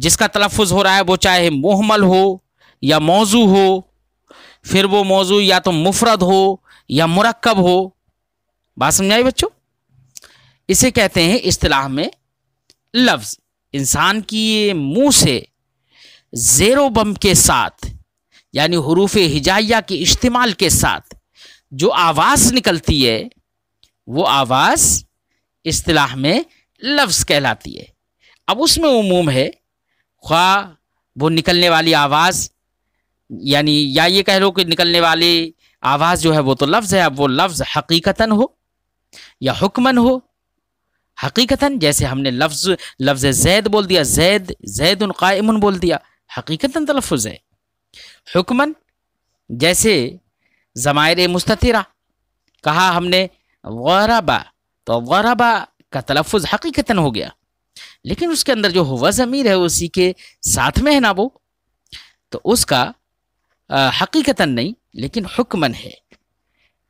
جس کا تلفظ ہو رہا ہے وہ چاہے محمل ہو یا موضوع ہو، پھر وہ موضوع یا تو مفرد ہو یا مرکب ہو. بات سمجھ آئی بچوں؟ اسے کہتے ہیں اصطلاح میں لفظ. انسان کی منہ سے زیر و بم کے ساتھ یعنی حروف ہجائیہ کے استعمال کے ساتھ جو آواز نکلتی ہے وہ آواز اصطلاح میں لفظ کہلاتی ہے. اب اس میں عموم ہے، خواہ وہ نکلنے والی آواز یعنی یا یہ کہہ لو کہ نکلنے والی آواز جو ہے وہ تو لفظ ہے. اب وہ لفظ حقیقتاً ہو یا حکماً ہو. حقیقتاً جیسے ہم نے لفظ زید بول دیا، زید قائم بول دیا، حقیقتاً تلفظ ہے. حکماً جیسے ضمائر مستترہ کہا ہم نے غربا، تو غربا کا تلفظ حقیقتاً ہو گیا، لیکن اس کے اندر جو ہوا ضمیر ہے اسی کے ساتھ میں ہے نا وہ، تو اس کا حقیقتاً نہیں لیکن حکماً ہے.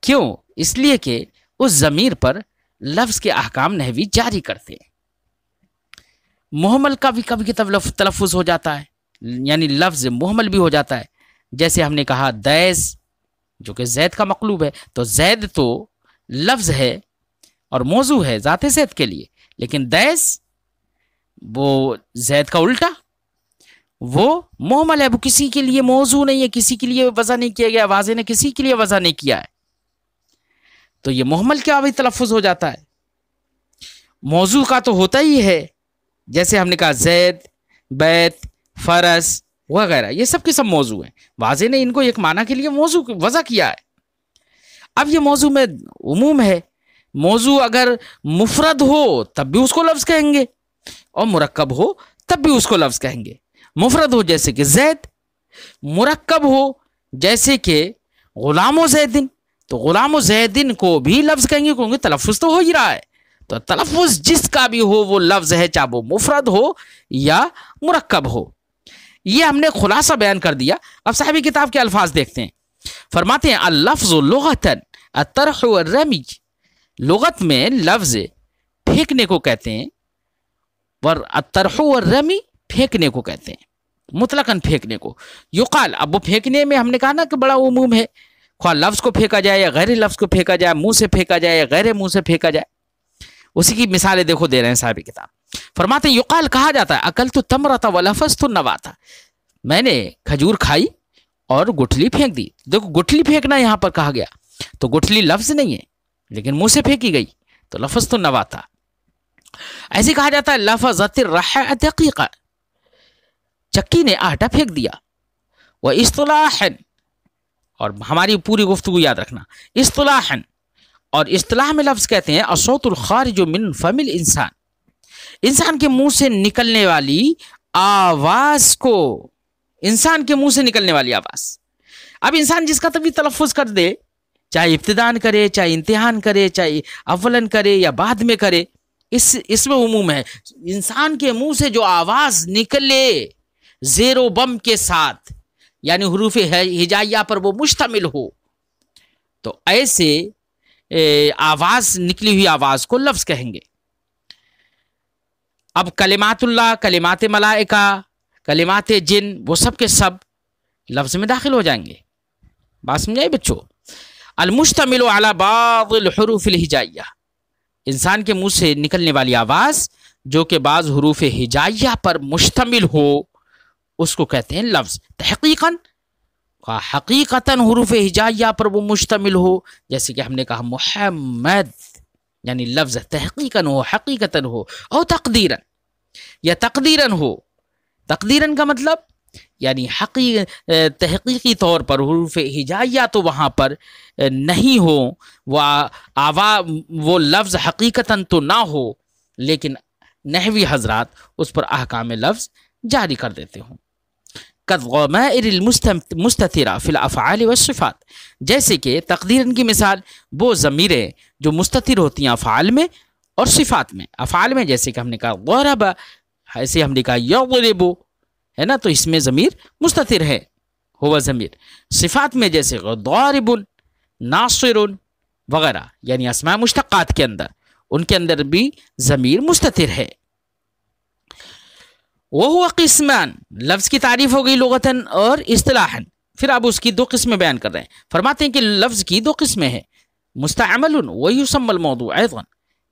کیوں؟ اس لیے کہ اس ضمیر پر لفظ کے احکام نحوی جاری کرتے ہیں. محمل کا بھی کبھی تلفظ ہو جاتا ہے، یعنی لفظ محمل بھی ہو جاتا ہے. جیسے ہم نے کہا دیس جو کہ زید کا مقلوب ہے، تو زید تو لفظ ہے اور موضوع ہے ذات زید کے لیے، لیکن دیس وہ زید کا الٹا، وہ محمل ہے، وہ کسی کے لیے موضوع نہیں ہے، کسی کے لیے وضع نہیں کیا گیا، واضح نے کسی کے لیے وضع نہیں کیا ہے، تو یہ محمل کیا بھی تلفظ ہو جاتا ہے. موضوع کا تو ہوتا ہی ہے، جیسے ہم نے کہا زید، بیت، فرس وغیرہ، یہ سب کے سب موضوع ہیں. واضح نے ان کو ایک معنی کے لیے موضوع وضع کیا ہے. اب یہ موضوع میں عموم ہے. موضوع اگر مفرد ہو تب بھی اس کو لفظ کہیں گے اور مرکب ہو تب بھی اس کو لفظ کہیں گے. مفرد ہو جیسے کہ زید، مرکب ہو جیسے کہ غلام و زیدن، تو غلام و زیدن کو بھی لفظ کہیں گے کیونکہ تلفظ تو ہو ہی رہا ہے. تو تلفظ جس کا بھی ہو وہ لفظ ہے، چاہے وہ مفرد ہو یا مرکب ہو. یہ ہم نے خلاصہ بیان کر دیا. اب صاحب کتاب کے الفاظ دیکھتے ہیں. فرماتے ہیں اللفظ لغتاً الطرح والرمی، لغت میں لفظ پھینکنے کو کہتے ہیں، اور الطرح والرمی پھینکنے کو کہتے ہیں، مطلقاً پھینکنے کو. یقال، اب وہ پھینکنے میں ہم نے کہا نا کہ بڑا عموم ہے، خواہ لفظ کو پھینکا جائے یا غیر لفظ کو پھینکا جائے، منہ سے پھینکا جائے یا غیر منہ سے پھینکا جائے. اسی کی مثالیں دیکھو دے رہے ہیں صاحب کتاب. فرماتے ہیں یقال، کہا جاتا ہے اکلت التمرۃ ولفظت النواۃ، میں نے کھجور کھائی اور گٹھلی پھینک دی. دیکھو گٹھلی پھینکنا یہاں پر کہا گیا، تو گٹھلی لفظ نہیں ہے لیکن منہ سے پھینکی گئی تو لفظت النواۃ. ایسے کہا جاتا ہے لفظت الرحى دقیقہ، چکی نے آٹا پھینک دیا. وہ اصطلاحا، اور ہماری پوری گفتگو یاد رکھنا، اصطلاحا، اور اصطلاح میں لفظ کہتے ہیں الصوت الخارج من فم الانسان، انسان کے منہ سے نکلنے والی آواز کو، انسان کے منہ سے نکلنے والی آواز. اب انسان جس کا تبھی تلفظ کر دے، چاہے ابتدان کرے، چاہے انتہان کرے، چاہے اولن کرے یا بعد میں کرے، اس میں عموم ہے. انسان کے منہ سے جو آواز نکلے زیر و بم کے ساتھ، یعنی حروف ہجائیہ پر وہ مشتمل ہو، تو ایسے آواز، نکلی ہوئی آواز کو لفظ کہیں گے. اب کلمات اللہ، کلمات ملائکہ، کلمات جن، وہ سب کے سب لفظ میں داخل ہو جائیں گے. بات سمجھائے بچوں؟ المشتمل علی بعض الحروف الہجائیہ، انسان کے منہ سے نکلنے والی آواز جو کہ بعض حروف ہجائیہ پر مشتمل ہو اس کو کہتے ہیں لفظ. تحقیقاً، حقیقتاً حروف ہجائیہ پر وہ مشتمل ہو، جیسے کہ ہم نے کہا محمد، یعنی لفظ تحقیقاً ہو، حقیقتاً ہو، اور تقدیراً، یا تقدیراً ہو. تقدیراً کا مطلب یعنی تحقیقی طور پر حروف ہجائیہ تو وہاں پر نہیں ہو، وہ لفظ حقیقتاً تو نہ ہو، لیکن نحوی حضرات اس پر احکام لفظ جاری کر دیتے ہوں. كالضمائر المستترة في الافعال والصفات، جیسے کہ تقدیراً کی مثال وہ ضمیریں جو مستتر ہوتی ہیں افعال میں اور صفات میں. افعال میں جیسے کہ ہم نے کہا ضرب، ایسے ہم نے کہا یضرب، ہے نا، تو اس میں ضمیر مستتر ہے، ہوا ضمیر. صفات میں جیسے ضارب، ناصر وغیرہ، یعنی اسماء مشتقات کے اندر، ان کے اندر بھی ضمیر مستتر ہے. وہو قسمان، لفظ کی تعریف ہو گئی لغتاً اور اصطلاحاً. پھر آپ اس کی دو قسمیں بیان کر رہے ہیں. فرماتے ہیں کہ لفظ کی دو قسمیں ہیں، مستعمل ویسمى الموضوع ايضا.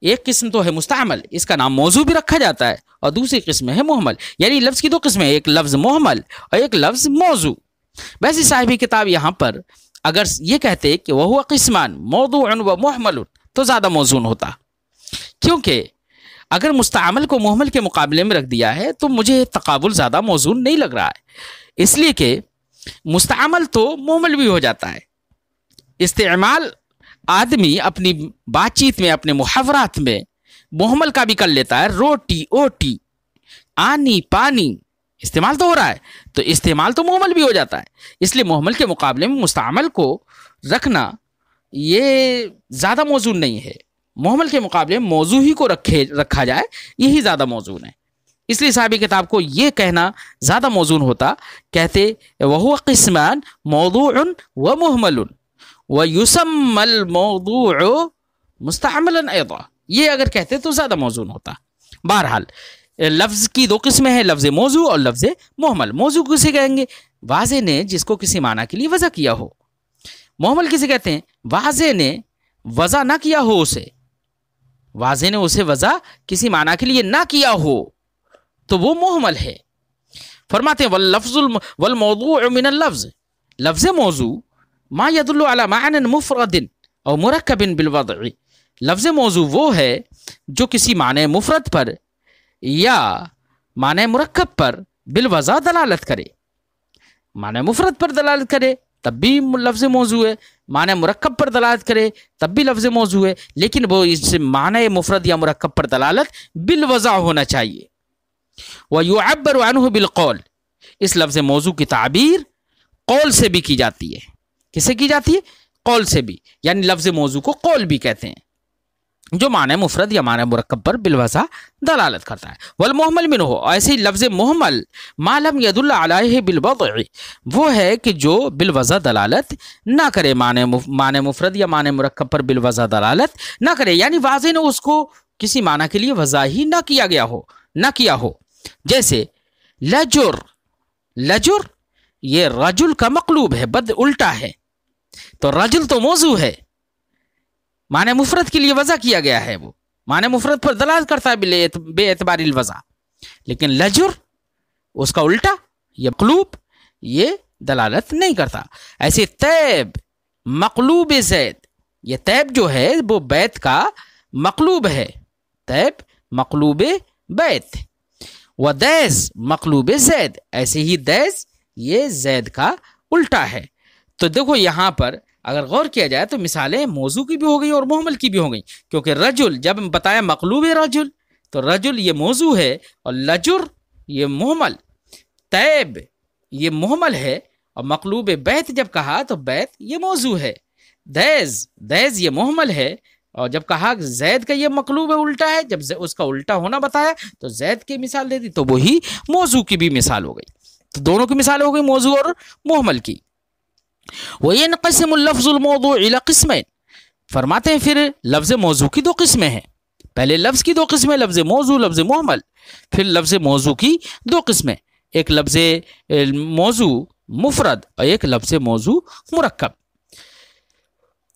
ایک قسم تو ہے مستعمل، اس کا نام موضوع بھی رکھا جاتا ہے، اور دوسری قسم ہے محمل. یعنی لفظ کی دو قسمیں، ایک لفظ محمل اور ایک لفظ موضوع. ویسے صاحب کتاب یہاں پر اگر یہ کہتے کہ وہ قسمان موضوع و محمل تو زیادہ موزون ہوتا، کیونکہ اگر مستعمل کو محمل کے مقابلے میں رکھ دیا ہے تو مجھے تقابل زیادہ موزون نہیں لگ رہا ہے، اس لیے کہ مستعمل تو محمل بھی ہو جاتا ہے. استعمال آدمی اپنی بات چیت میں، اپنے محاورات میں محمل کا بھی کر لیتا ہے. روٹی اوٹی، آنی پانی، استعمال تو ہو رہا ہے، تو استعمال تو محمل بھی ہو جاتا ہے. اس لیے محمل کے مقابلے میں مستعمل کو رکھنا یہ زیادہ موزون نہیں ہے. محمل کے مقابلے میں موضوع ہی کو رکھا جائے، یہی زیادہ موزون ہے. اس لیے صاحب کتاب کو یہ کہنا زیادہ موزون ہوتا. کہتے وہو قسمان موضوع و محمل ویسمى الموضوع مستعملا ایضا. یہ اگر کہتے تو زیادہ موزون ہوتا. بہرحال لفظ کی دو قسمیں ہیں، لفظ موضوع اور لفظ محمل. موضوع کسے کہیں گے؟ واضح نے جس کو کسی معنی کے لیے وضع کیا ہو. محمل کسے کہتے ہیں؟ واضح نے وضع نہ کیا ہو اسے، واضح نے اسے وضع کسی معنی کے لیے نہ کیا ہو تو وہ محمل ہے. فرماتے ہیں واللفظ والموضوع من اللفظ، لفظ موضوع ما يدل على معنى مفرد او مرکب بالوضع. لفظ موضوع وہ ہے جو کسی معنی مفرد پر یا معنی مرکب پر بالوضع دلالت کرے. معنی مفرد پر دلالت کرے تب بھی لفظ موضوع ہے، معنی مرکب پر دلالت کرے تب بھی لفظ موضوع ہے، لیکن وہ اس معنی مفرد یا مرکب پر دلالت بالوضع ہونا چاہیے. وَيُعَبَّرُ عَنْهُ بِالْقَوْلِ، اس لفظ موضوع کی تعبیر قول سے بھی کی جاتی ہے. کسے کی جاتی ہے؟ قول سے بھی. یعنی لفظ موضوع کو قول بھی کہتے ہیں جو معنی مفرد یا معنی مرکب پر بالوضع دلالت کرتا ہے. والمحمل منہ، ایسے ہی لفظ محمل ما لم يدل علیہ بالوضع، وہ ہے کہ جو بالوضع دلالت نہ کرے، معنی مفرد یا معنی مرکب پر بالوضع دلالت نہ کرے. یعنی واضح نے اس کو کسی معنی کے لیے وضع ہی نہ کیا ہو. جیسے لجر، لجر یہ رجل کا مقلوب ہے، بد الٹا ہے، تو رجل تو موضوع ہے، معنی مفرد کے لیے وضع کیا گیا ہے، وہ معنی مفرد پر دلالت کرتا ہے بے اعتبار الوضع. لیکن لجر اس کا الٹا، یہ مقلوب، یہ دلالت نہیں کرتا. ایسے تیب مقلوب زید، یہ تیب جو ہے وہ بیت کا مقلوب ہے، تیب مقلوب بیت. و دیز مقلوب زید، ایسے ہی دیز یہ زید کا الٹا ہے. تو دیکھو یہاں پر اگر غور کیا جائے تو مثالیں موضوع کی بھی ہو گئی اور محمل کی بھی ہو گئی، کیونکہ رجل جب بتایا مقلوب رجل تو رجل یہ موضوع ہے اور لجر یہ محمل، تیب یہ محمل ہے، اور مقلوب بیت جب کہا تو بیت یہ موضوع ہے. دیز یہ محمل ہے، اور جب کہا زید کا یہ مقلوب الٹا ہے، جب اس کا الٹا ہونا بتایا تو زید کی مثال دے دی تو وہی موضوع کی بھی مثال ہو گئی. تو دونوں کی مثال ہو گئی، موضوع اور محمل کی. وَيَنْقَسِمُ اللَّفْظُ الْمَوْضُوعِ إِلَى قِسْمَيْنِ، فرماتے ہیں پھر لفظ موضوع کی دو قسمیں ہیں. پہلے لفظ کی دو قسمیں، لفظ موضوع، لفظ محمل. پھر لفظ موضوع کی دو قسمیں، ایک لفظ موضوع مفرد اور ایک لفظ موضوع مرکب.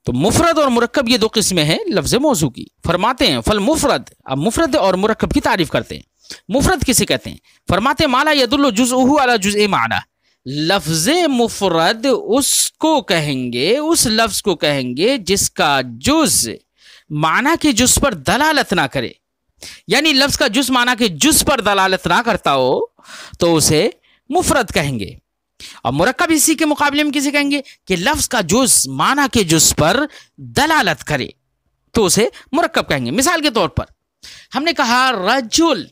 تو مفرد اور مرکب یہ دو قسمیں ہیں لفظ موضوع کی. فرماتے ہیں فالمفرد، اب مفرد اور مرکب کی تعریف کرتے ہیں. مفرد کسے کہتے ہیں؟ فرماتے ہیں ما لا يدل جزءه على جزء معنی. لفظ مفرد اس کو کہیں گے، اس لفظ کو کہیں گے جس کا جز معنی کے جز پر دلالت نہ کرے. یعنی لفظ کا جز معنی کے جز پر دلالت نہ کرتا ہو تو اسے مفرد کہیں گے. اور مرکب اسی کے مقابلے میں کسے کہیں گے کہ لفظ کا جز معنی کے جز پر دلالت کرے تو اسے مرکب کہیں گے. مثال کے طور پر ہم نے کہا رجل،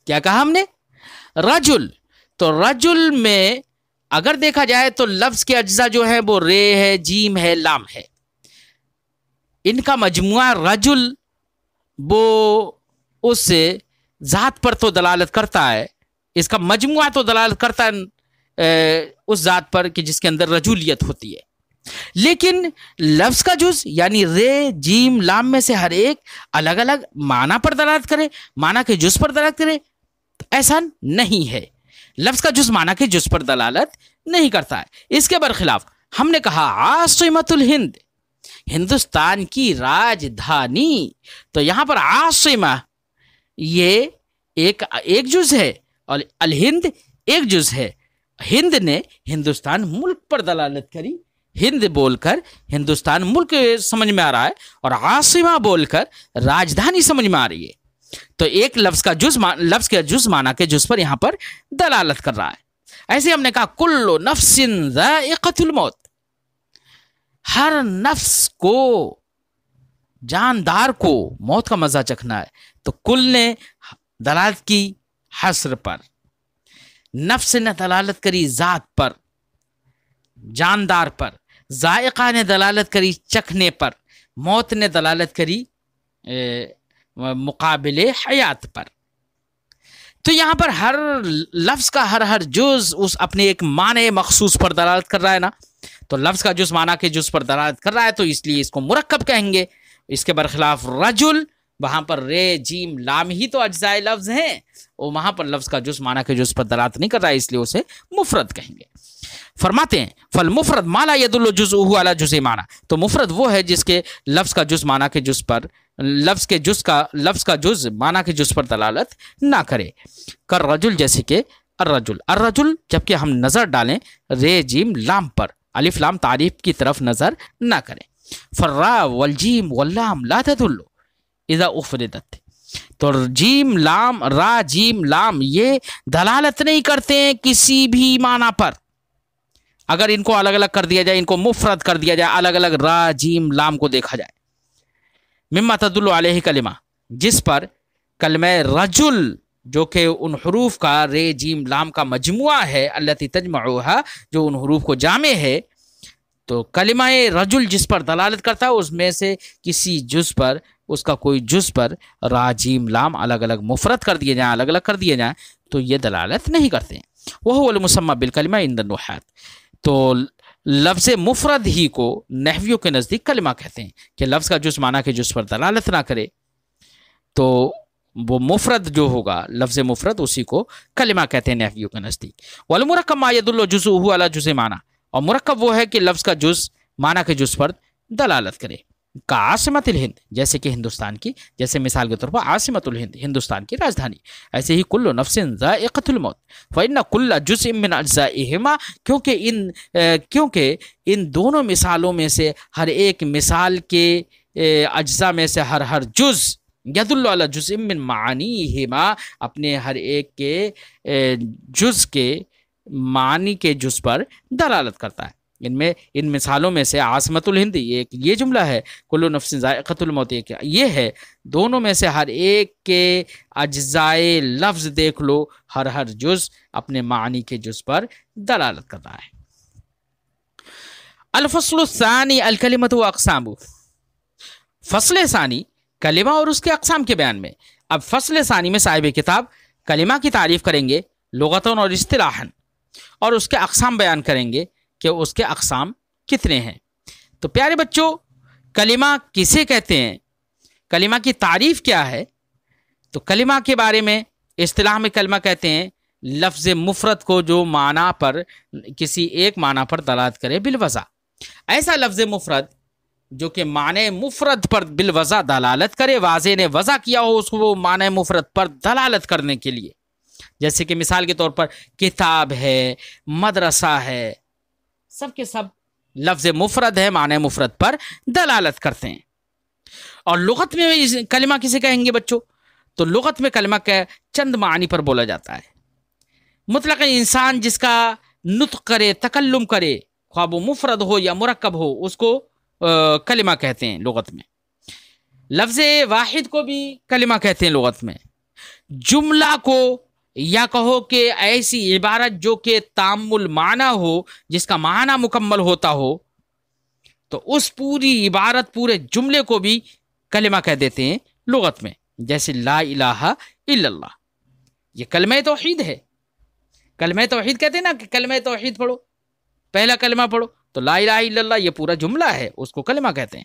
کیا کہا ہم نے؟ رجل. تو رجل میں اگر دیکھا جائے تو لفظ کے اجزاء جو ہیں وہ رے ہے، جیم ہے، لام ہے. ان کا مجموعہ رجل وہ اس ذات پر تو دلالت کرتا ہے، اس کا مجموعہ تو دلالت کرتا ہے اس ذات پر کہ جس کے اندر رجولیت ہوتی ہے. لیکن لفظ کا جز یعنی رے، جیم، لام میں سے ہر ایک الگ الگ معنی پر دلالت کرے، معنی کے جز پر دلالت کرے تو ایسا نہیں ہے، لفظ کا جز معنی کے جز پر دلالت نہیں کرتا ہے۔ اس کے برخلاف ہم نے کہا عاصمۃ الہند، ہندوستان کی راجدھانی، تو یہاں پر عاصمہ یہ ایک جز ہے اور الہند ایک جز ہے۔ ہند نے ہندوستان ملک پر دلالت کری، ہند بول کر ہندوستان ملک سمجھ میں آ رہا ہے، اور عاصمہ بول کر راجدھانی سمجھ میں آ رہی ہے۔ تو ایک لفظ کے جز معنی کے جز پر یہاں پر دلالت کر رہا ہے۔ ایسے ہم نے کہا کل نفس ذائقۃ الموت، ہر نفس کو، جاندار کو موت کا مزہ چکھنا ہے۔ تو کل نے دلالت کی حصر پر، نفس نے دلالت کری ذات پر، جاندار پر، ذائقہ نے دلالت کری چکھنے پر، موت نے دلالت کری مقابل حیات پر۔ تو یہاں پر ہر لفظ کا ہر جز اس اپنے ایک معنی مخصوص پر دلالت کر رہا ہے نا، تو لفظ کا جز معنی کے جز پر دلالت کر رہا ہے، تو اس لیے اس کو مرکب کہیں گے۔ اس کے برخلاف رجل، وہاں پر رے جیم لام ہی تو اجزائے لفظ ہیں، اور وہاں پر لفظ کا جز معنی کے جز پر دلالت نہیں کر رہا ہے، اس لیے اسے مفرد کہیں گے۔ فرماتے ہیں فالمفرد ما لا يدل جزءه على جزء معنی، تو مفرد وہ ہے جس کے لفظ کا جز معنی کے جز پر، لفظ کا جز معنی کے جز پر دلالت نہ کرے۔ کر رجل، جیسے کہ الرجل جبکہ ہم نظر ڈالیں رے جیم لام پر، الف لام تعریف کی طرف نظر نہ کریں۔ فرا والجیم واللام لا تدل اذا افردت، تو جیم لام، را جیم لام یہ دلالت نہیں کرتے ہیں کسی بھی معنی پر۔ اگر ان کو الگ الگ کر دیا جائے، ان کو مفرد کر دیا جائے، الگ الگ را جیم لام کو دیکھا جائے، مما تدل علیہ کلمہ، جس پر کلمہ رجل جو کہ ان حروف کا رے جیم لام کا مجموعہ ہے، التی تجمعها، جو ان حروف کو جامع ہے، تو کلمہ رجل جس پر دلالت کرتا ہے اس میں سے کسی جز پر، اس کا کوئی جز پر را جیم لام الگ الگ مفرد کر دیے جائیں، الگ الگ کر دیے جائیں، تو یہ دلالت نہیں کرتے ہیں۔ وہو المسمى بالکلمہ عند النحاة، تو لفظ مفرد ہی کو نحویوں کے نزدیک کلمہ کہتے ہیں، کہ لفظ کا جز معنی کے جز پر دلالت نہ کرے، تو وہ مفرد جو ہوگا، لفظ مفرد، اسی کو کلمہ کہتے ہیں نحویوں کے نزدیک۔ والمرکب ما يدل جزءه على جزء معنی، اور مرکب وہ ہے کہ لفظ کا جز معنی کے جز پر دلالت کرے۔ کا عاصمت الہند، جیسے کہ ہندوستان کی، جیسے مثال کے طور پر عاصمت الہند ہندوستان کی راجدھانی، ایسے ہی کل نفس ذائقۃ الموت، فإن کل جزء من اجزائہما، کیونکہ ان دونوں مثالوں میں سے ہر ایک مثال کے اجزاء میں سے ہر جز یدل علی جزء من معانیہما، اپنے ہر ایک کے جز کے معنی کے جز پر دلالت کرتا ہے۔ ان مثالوں میں سے عاصمت الہند یہ جملہ ہے، کل نفس ذائقۃ الموت یہ ہے، دونوں میں سے ہر ایک کے اجزائے لفظ دیکھ لو، ہر جز اپنے معنی کے جز پر دلالت کر رہا ہے۔ الفصل الثانی الکلمۃ و اقسام، فصل ثانی کلمہ اور اس کے اقسام کے بیان میں۔ اب فصل ثانی میں صاحب کتاب کلمہ کی تعریف کریں گے لغتاً اور اصطلاحاً، اور اس کے اقسام بیان کریں گے کہ اس کے اقسام کتنے ہیں۔ تو پیارے بچوں، کلمہ کسے کہتے ہیں، کلمہ کی تعریف کیا ہے؟ تو کلمہ کے بارے میں اصطلاح میں کلمہ کہتے ہیں لفظ مفرد کو جو معنی پر، کسی ایک معنی پر دلالت کرے بالوضع۔ ایسا لفظ مفرد جو کہ معنی مفرد پر بالوضع دلالت کرے، واضح نے وضع کیا ہو اس کو معنی مفرد پر دلالت کرنے کے لیے، جیسے کہ مثال کے طور پر کتاب ہے، مدرسہ ہے، سب کے سب لفظ مفرد ہے، معنی مفرد پر دلالت کرتے ہیں۔ اور لغت میں کلمہ کسے کہیں گے بچوں؟ تو لغت میں کلمہ کا چند معنی پر بولا جاتا ہے۔ مطلق انسان جس کا نطق کرے، تکلم کرے، خواہ وہ مفرد ہو یا مرکب ہو، اس کو کلمہ کہتے ہیں لغت میں۔ لفظ واحد کو بھی کلمہ کہتے ہیں لغت میں۔ جملہ کو، یا کہو کہ ایسی عبارت جو کہ تام المعنی ہو، جس کا معنی مکمل ہوتا ہو، تو اس پوری عبارت، پورے جملے کو بھی کلمہ کہہ دیتے ہیں لغت میں۔ جیسے لا الہ الا اللہ، یہ کلمہ توحید ہے۔ کلمہ توحید کہتے ہیں نا کہ کلمہ توحید پڑھو، پہلا کلمہ پڑھو، تو لا الہ الا اللہ یہ پورا جملہ ہے، اس کو کلمہ کہتے ہیں۔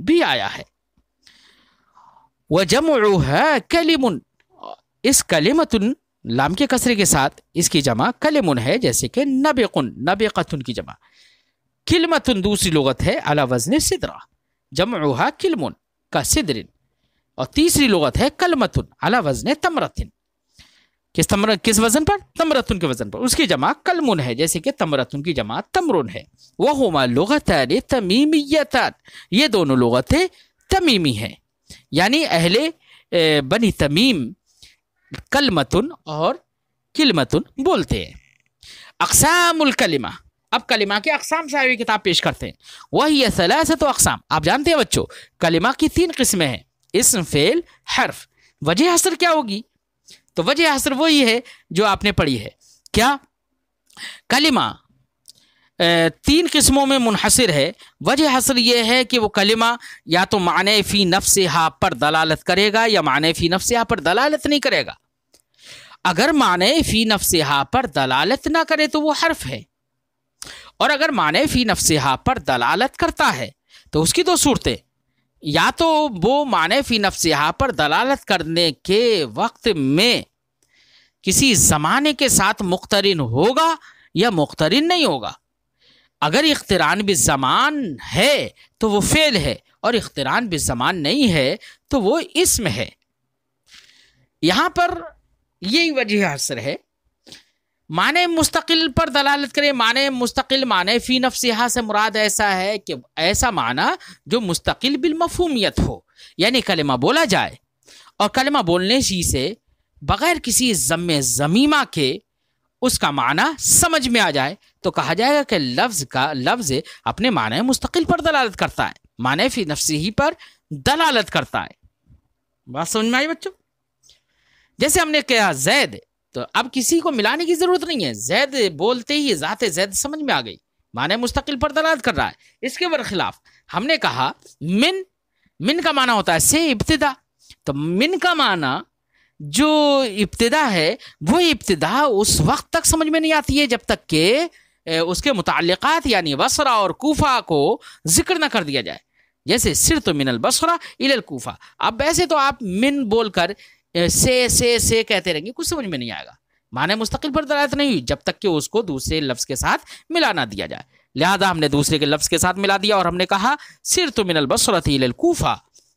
بھی آیا ہے۔ وَجَمْعُهَا کَلِمٌ، اس کلمتن لام کے کسرے کے ساتھ اس کی جمع کلمن ہے، جیسے کہ نبقن، نبقتن کی جمع۔ کلمتن دوسری لغت ہے علی وزن صدرہ، جمعها کلمن کا صدر، اور تیسری لغت ہے کلمتن علی وزن تمرتن، کس وزن پر؟ تمرتن کے وزن پر، اس کی جمع کلمن ہے، جیسے کہ تمرتن کی جمع تمرن ہے۔ وہما لغتان تمیمیتان، یہ دونوں لغتیں تمیمی ہیں، یعنی اہل بنی تمیم کلمتن اور کلمتن بولتے ہیں۔ اقسام الکلمہ، اب کلمہ کے اقسام صاحب کتاب پیش کرتے ہیں۔ وہی ثلاثۃ اقسام، آپ جانتے ہیں بچوں کلمہ کی 3 قسمیں ہیں، اسم، فعل، حرف۔ وجہ حصر کیا ہوگی؟ تو وجہ حصر وہی ہے جو آپ نے پڑھی ہے۔ کیا؟ کلمہ 3 قسموں میں منحصر ہے۔ وجہ حصر یہ ہے کہ وہ کلمہ یا تو معنی فی نفسہا پر دلالت کرے گا یا معنی فی نفسہا پر دلالت نہیں کرے گا۔ اگر معنی فی نفسہا پر دلالت نہ کرے تو وہ حرف ہے، اور اگر معنی فی نفسہا پر دلالت کرتا ہے تو اس کی 2 صورتیں، یا تو وہ معنی فی نفسہا پر دلالت کرنے کے وقت میں کسی زمانے کے ساتھ مقترن ہوگا یا مقترن نہیں ہوگا۔ اگر اقتران بالزمان ہے تو وہ فعل ہے، اور اقتران بالزمان نہیں ہے تو وہ اسم ہے۔ یہاں پر یہی وجہ حصر ہے۔ معنی مستقل پر دلالت کرے، معنی مستقل معنی فی نفسہا سے مراد ایسا ہے کہ ایسا معنی جو مستقل بالمفہومیت ہو، یعنی کلمہ بولا جائے اور کلمہ بولنے سے بغیر کسی ضم ضمیمہ کے اس کا معنی سمجھ میں آ جائے تو کہا جائے گا کہ لفظ اپنے معنی مستقل پر دلالت کرتا ہے، معنی فی نفسہ پر دلالت کرتا ہے۔ بات سمجھ میں آئی بچوں؟ جیسے ہم نے کہا زید، تو اب کسی کو ملانے کی ضرورت نہیں ہے، زید بولتے ہی ذات زید سمجھ میں آ گئی، معنی مستقل پر دلالت کر رہا ہے۔ اس کے برخلاف ہم نے کہا من کا معنی ہوتا ہے سے ابتدا، تو من کا معنی جو ابتدا ہے وہ ابتدا اس وقت تک سمجھ میں نہیں آتی ہے جب تک کہ اس کے متعلقات یعنی بصرہ اور کوفہ کو ذکر نہ کر دیا جائے۔ جیسے سرت من البصرہ الی الکوفہ، اب ایسے تو آپ من بول کر سے کہتے رہیں گے، کچھ سمجھ میں نہیں آئے گا، معنی مستقل پر دلالت نہیں ہوئی جب تک کہ اس کو دوسرے لفظ کے ساتھ ملا نہ دیا جائے۔ لہذا ہم نے دوسرے کے لفظ کے ساتھ ملا دیا اور ہم نے کہا سرت من البصرہ الی الکوفہ،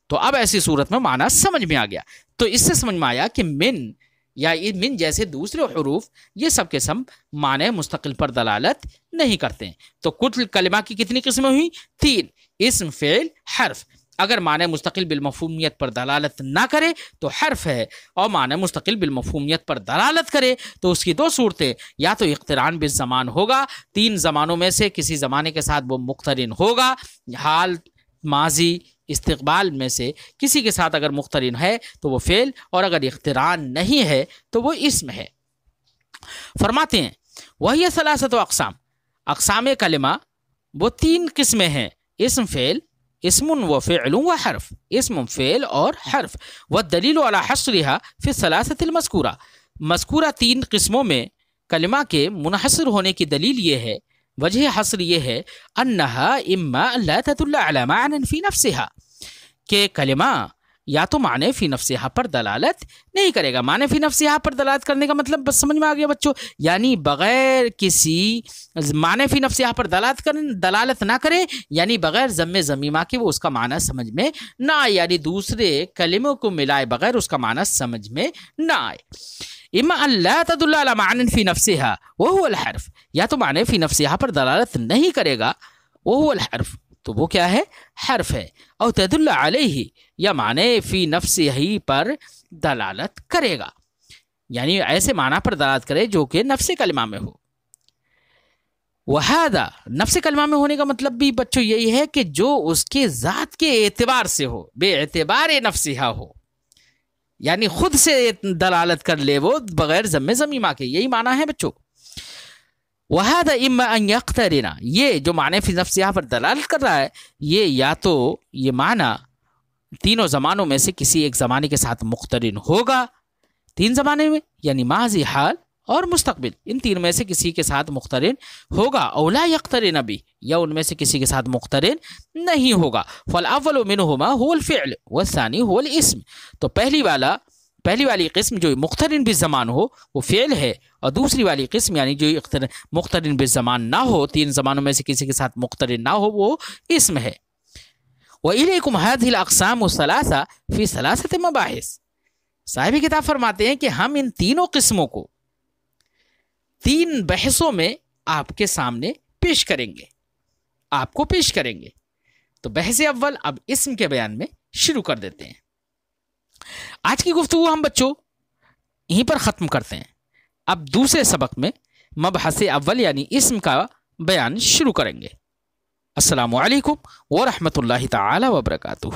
تو اب ایسی صورت میں معنی سمجھ میں آ گیا۔ تو اس سے سمجھ میں آیا کہ من یا من جیسے دوسرے حروف یہ سب کے سب معنی مستقل پر دلالت نہیں کرتے ہیں۔ تو کل کلمہ کی کتنی قسمیں ہوئی؟ 3، اسم، فعل، حرف۔ اگر معنی مستقل بالمفہومیت پر دلالت نہ کرے تو حرف ہے، اور معنی مستقل بالمفہومیت پر دلالت کرے تو اس کی 2 صورتیں، یا تو اقتران بالزمان ہوگا، 3 زمانوں میں سے کسی زمانے کے ساتھ وہ مقترن ہوگا، حال، ماضی، استقبال میں سے کسی کے ساتھ اگر مقترن ہے تو وہ فعل، اور اگر اقتران نہیں ہے تو وہ اسم ہے۔ فرماتے ہیں وہی ثلاثۃ اقسام، اقسام کلمہ وہ 3 قسمیں ہیں، اسم، فعل، اسم و فعل و حرف، اسم، فعل اور حرف۔ والدلیل علی حصرها فی الثلاثۃ المذکورہ، مذکورہ 3 قسموں میں کلمہ کے منحصر ہونے کی دلیل یہ ہے، وجہ حصر یہ ہے، انہا اما لا تدل علی معنی فی نفسہا، کہ کلمہ یا تو معنی فی نفسہا پر دلالت نہیں کرے گا۔ معنی فی نفسہا پر دلالت کرنے کا مطلب بس سمجھ میں آ گیا بچوں، یعنی بغیر کسی معنی فی نفسہا پر دلالت نہ کرے، یعنی بغیر ضم ضمیمہ کے وہ اس کا معنی سمجھ میں نہ آئے، یعنی دوسرے کلموں کو ملائے بغیر اس کا معنی سمجھ میں نہ آئے۔ اما ان لا تدل علی معنی فی نفسہا وہو الحرف، یا تو معنی فی نفسہا پر دلالت نہیں کرے گا، وہو الحرف، تو وہ کیا ہے؟ حرف ہے۔ او تدل علیہ، یا معنی فی نفسہ ہی پر دلالت کرے گا، یعنی ایسے معنی پر دلالت کرے جو کہ نفس کلمہ میں ہو۔ وہذا، نفس کلمہ میں ہونے کا مطلب بھی بچوں یہی ہے کہ جو اس کے ذات کے اعتبار سے ہو، بے اعتبار نفسہا ہو، یعنی خود سے دلالت کر لے وہ بغیر ضم ضمیمہ کے، یہی معنی ہے بچوں۔ وَهَذَا إِمَّا أَن يَقْتَرِنَ، یہ جو معنی فی نفسہا پر دلالت کر رہا ہے، یہ یا تو یہ معنی تینوں زمانوں میں سے کسی ایک زمانے کے ساتھ مقترن ہوگا، 3 زمانے میں، یعنی ماضی، حال اور مستقبل، ان تین میں سے کسی کے ساتھ مقترن ہوگا، اولا یقترن بھی، یا ان میں سے کسی کے ساتھ مقترن نہیں ہوگا۔ فالاول منہما هو الفعل والثانی هو الاسم، تو پہلی والی قسم جو مقترن بالزمان ہو وہ فعل ہے، اور دوسری والی قسم یعنی جو مقترن بالزمان نہ ہو، تین زمانوں میں سے کسی کے ساتھ مقترن نہ ہو، وہ اسم ہے۔ وَإِلَيْكُمْ هَذِهِ الْأَقْسَامُ الثَّلَاثَةُ فِي ثَلَاثَةِ مَبَاحِث، صاحب کتاب فرماتے ہیں کہ ہم ان تینوں قسموں کو تین بحثوں میں آپ کے سامنے پیش کریں گے، آپ کو پیش کریں گے۔ تو بحث اول اب اسم کے بیان میں شروع کر دیتے ہیں۔ آج کی گفتگو ہم بچوں یہیں پر ختم کرتے ہیں، اب دوسرے سبق میں مبحث اول یعنی اسم کا بیان شروع کریں گے۔ السلام علیکم ورحمۃ اللہ تعالی وبرکاتہ۔